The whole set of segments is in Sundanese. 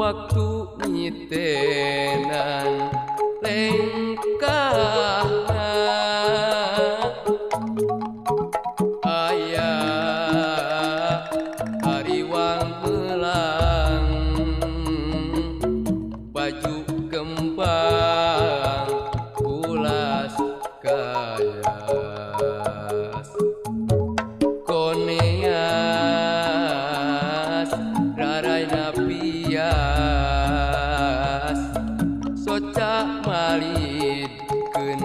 waktu nyitenan lengkahna aya hariwang melang baju kembang ulas kayas koneas rarai napias soca malidkeun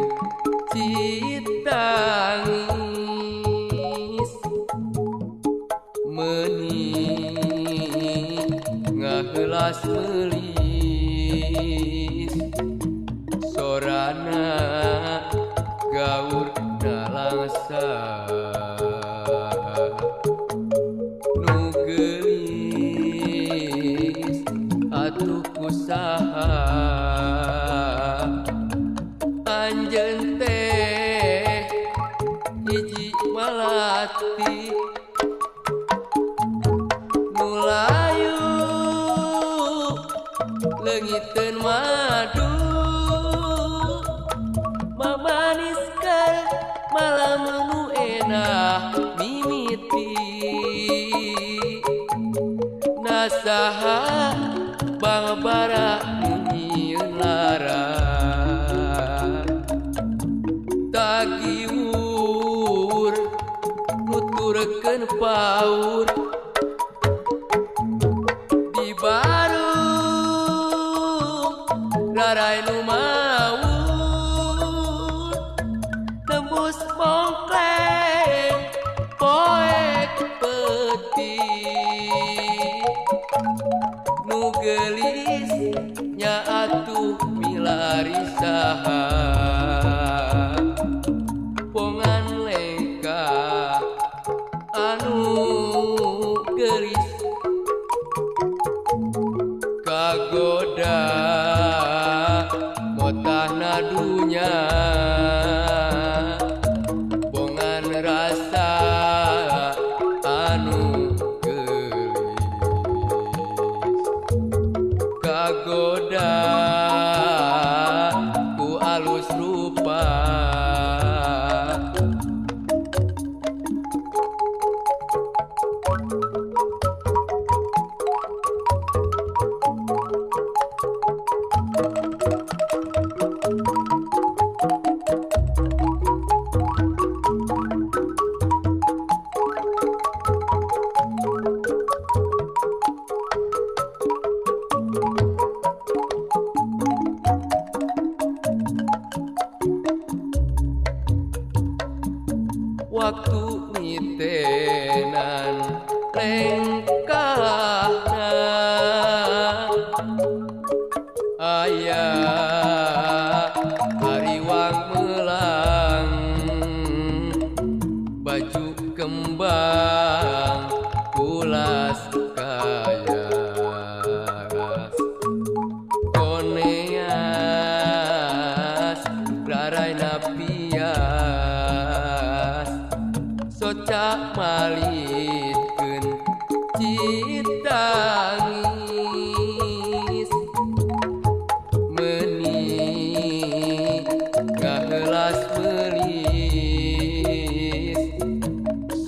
citangis meuni ngahelas melis sorana gaur dalangsa nu geulis atuh kusaha anjeun teh hiji malati nu layu leungiteun madu mamaniskeun malam nu enah mimiti nasaha bangbara nyieun lara tagiwur nuturkeun paur di baru rarai nu maur tembus mongkleng poek peti nu geulis nya atuh milari saha pongan lengkah anu geulis kagoda motahna dunya pongan rasa anu geulis kagoda ku alus rupa waktu nyitenan lengkahna aya hariwang melang baju kembang ulas kayas koneas rarai napias soca malidkeun citangis meuni ngahelas melis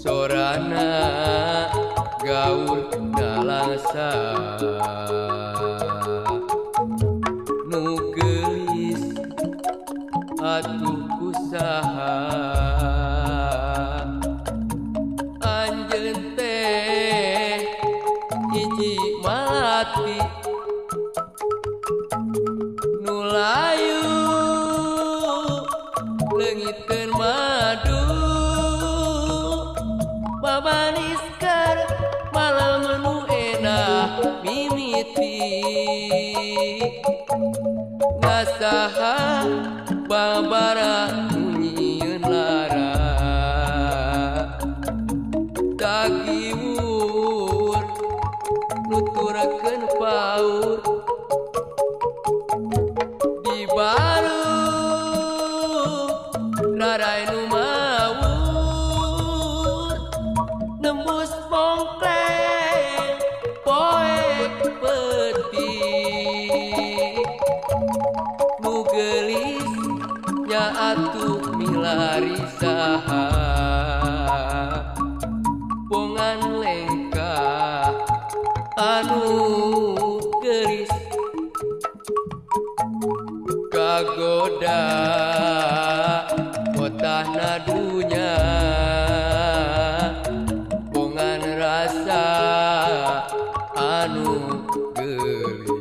sorana gaur dalangsa nu geulis atuh kusaha anjeun teh hiji malati nu layu leungiteun madu mamaniskeun malam nu enah mimiti nasaha babara nyieun lara tagiwur nuturkeun paur di baru rarai nu maur nembus mongkleng poek peti lari saha pongan lengka anu geris kagoda potahna dunya pongan rasa anu gelis